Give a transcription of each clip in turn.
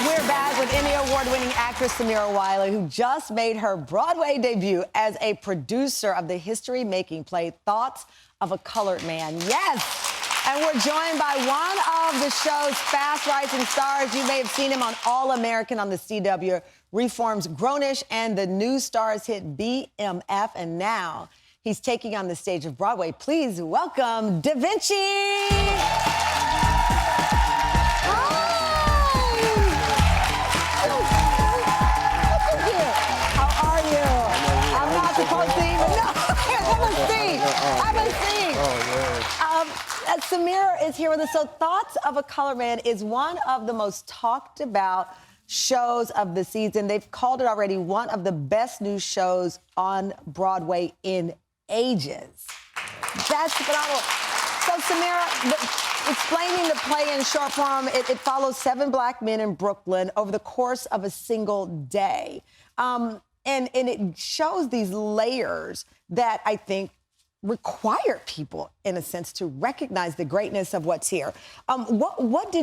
We're back with Emmy Award-winning actress Samira Wiley, who just made her Broadway debut as a producer of the history-making play Thoughts of a Colored Man. Yes! And we're joined by one of the show's fast-rising stars. You may have seen him on All American on the CW, Reform's Grownish, and the new Stars hit BMF. And now he's taking on the stage of Broadway. Please welcome Vinchi! Samira is here with us. So Thoughts of a Colored Man is one of the most talked about shows of the season. They've called it already one of the best new shows on Broadway in ages. That's phenomenal. So Samira, explaining the play in short form, it follows 7 Black men in Brooklyn over the course of a single day. And it shows these layers that I think require people, in a sense, to recognize the greatness of what's here. What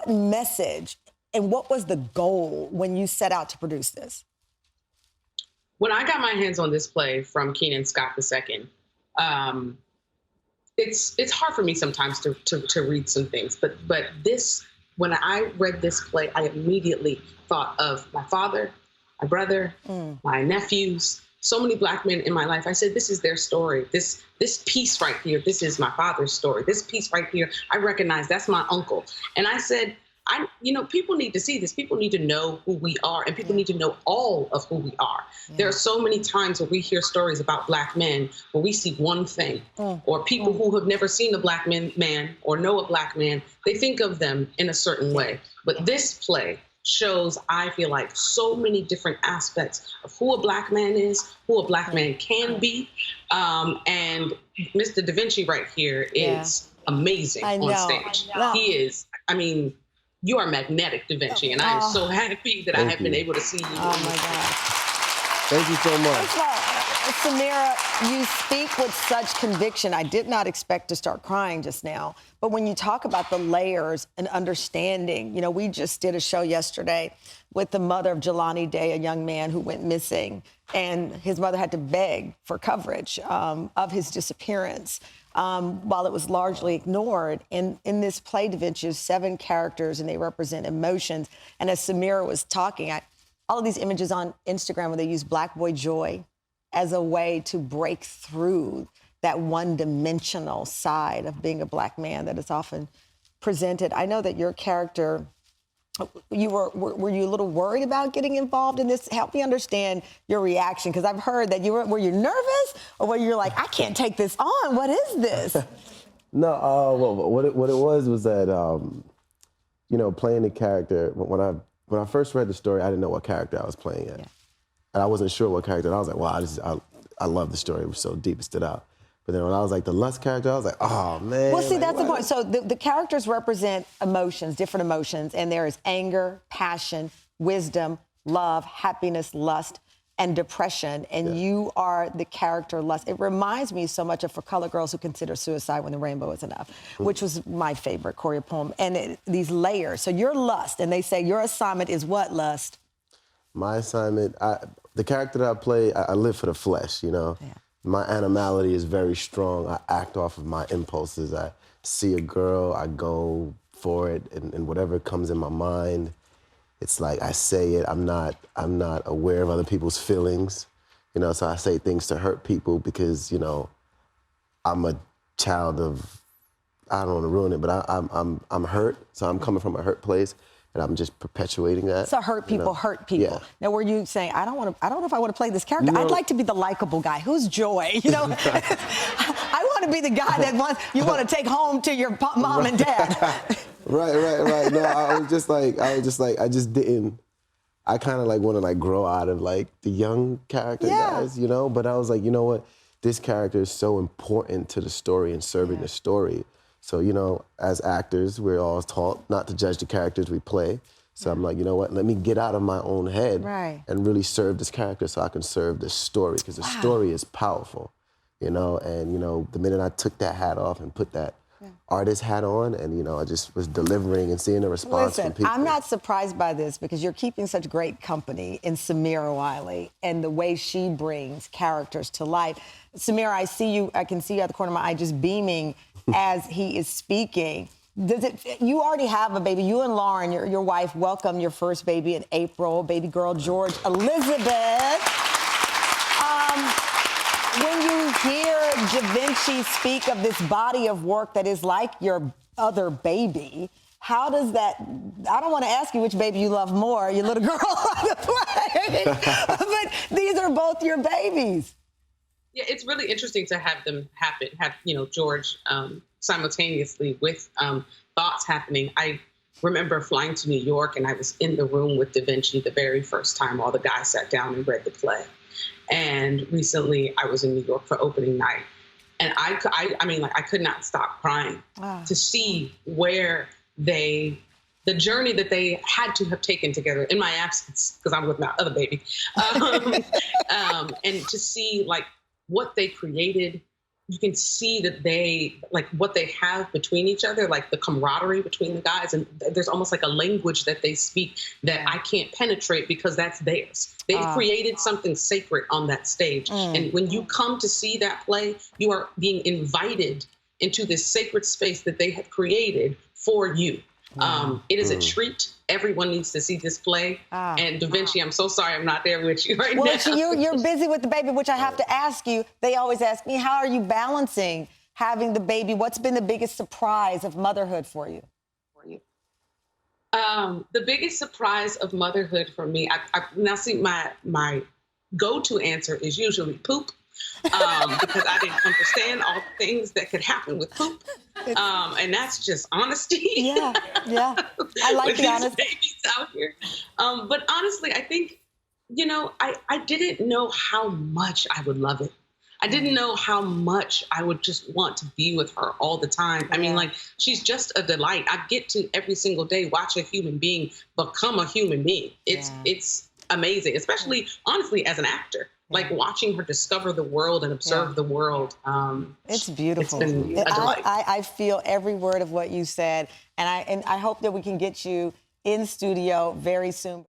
message and what was the goal when you set out to produce this? When I got my hands on this play from Keenan Scott II, it's hard for me sometimes to read some things, but this, when I read this play, I immediately thought of my father, my brother, my nephews, so many Black men in my life. I said, this is their story. This piece right here, this is my father's story. This piece right here, I recognize that's my uncle. And I said, people need to see this. People need to know who we are, and people need to know all of who we are. Yeah. There are so many times where we hear stories about Black men where we see one thing, or people who have never seen a Black man or know a Black man, they think of them in a certain way. But this play shows, I feel like, so many different aspects of who a Black man is, who a Black man can be. And Mr. Vinchi right here is amazing on stage. He is, you are magnetic, Vinchi, and I am so happy that I have been able to see you. Oh, my God. Thank you so much. First of all, Samira, you speak with such conviction. I did not expect to start crying just now. But when you talk about the layers and understanding, we just did a show yesterday with the mother of Jelani Day, a young man who went missing, and his mother had to beg for coverage of his disappearance while it was largely ignored. And in this play, Da Vinci, is 7 characters, and they represent emotions. And as Samira was talking, all of these images on Instagram where they use Black boy joy as a way to break through that one-dimensional side of being a Black man that is often presented. I know that your character, were you a little worried about getting involved in this? Help me understand your reaction, because I've heard that were you nervous, or were you like, I can't take this on? What is this? No, well, what it was that, playing the character, when I first read the story, I didn't know what character I was playing yet. Yeah. And I wasn't sure what character, and I was like, wow, I love the story. It was so deep, it stood out. But then when I was like the lust character, I was like, oh, man. Well, see, that's the point. So the characters represent emotions, different emotions, and there is anger, passion, wisdom, love, happiness, lust, and depression, and you are the character lust. It reminds me so much of For Colored Girls Who Consider Suicide When the Rainbow Is Enough, which was my favorite choreo poem. And these layers. So you're lust, and they say your assignment is what, lust? My assignment, the character that I play, I live for the flesh, Yeah. My animality is very strong. I act off of my impulses. I see a girl, I go for it, and whatever comes in my mind, it's like I say it. I'm not aware of other people's feelings, so I say things to hurt people because, I'm a child of, I don't want to ruin it, but I'm hurt, so I'm coming from a hurt place. And I'm just perpetuating that. So hurt people hurt people. Yeah. Now, were you saying, I don't know if I want to play this character. I'd like to be the likable guy. Who's Joy? I want to be the guy that you want to take home to your mom and dad. Right. No, I kind of want to grow out of the young character guys, But I was like, you know what? This character is so important to the story and serving the story. So, as actors, we're all taught not to judge the characters we play. So I'm like, you know what? Let me get out of my own head and really serve this character so I can serve the story, because the story is powerful, And, the minute I took that hat off and put that artist hat on, and you know, I just was delivering and seeing the response from people. I'm not surprised by this because you're keeping such great company in Samira Wiley and the way she brings characters to life. Samira, I can see you at the corner of my eye just beaming as he is speaking. You already have a baby. You and Lauren, your wife, welcomed your first baby in April, baby girl George Elizabeth. When you hear Vinchi speak of this body of work that is like your other baby, how does that, I don't want to ask you which baby you love more, your little girl on the plane, but these are both your babies. Yeah, it's really interesting to have them have George simultaneously with thoughts happening. I remember flying to New York, and I was in the room with Vinchi the very first time all the guys sat down and read the play. And recently I was in New York for opening night, and I could not stop crying to see where the journey that they had to have taken together in my absence, because I'm with my other baby, and to see like what they created. You can see that they, like, what they have between each other, like the camaraderie between the guys. And there's almost like a language that they speak that I can't penetrate because that's theirs. They've created something sacred on that stage. And when you come to see that play, you are being invited into this sacred space that they have created for you. It is a treat. Everyone needs to see this play. And Vinchi, I'm so sorry I'm not there with you right now. Well, you're busy with the baby, which I have to ask you. They always ask me, how are you balancing having the baby? What's been the biggest surprise of motherhood for you? The biggest surprise of motherhood for me, now see, my go-to answer is usually poop. Because I didn't understand all the things that could happen with poop. And that's just honesty. Yeah. I like the honesty. Babies out here. But honestly, I think, I didn't know how much I would love it. I didn't know how much I would just want to be with her all the time. I mean, like, she's just a delight. I get to every single day watch a human being become a human being. It's amazing, especially, honestly, as an actor. Like watching her discover the world and observe the world. It's beautiful. It's been a delight. I feel every word of what you said, and I hope that we can get you in studio very soon.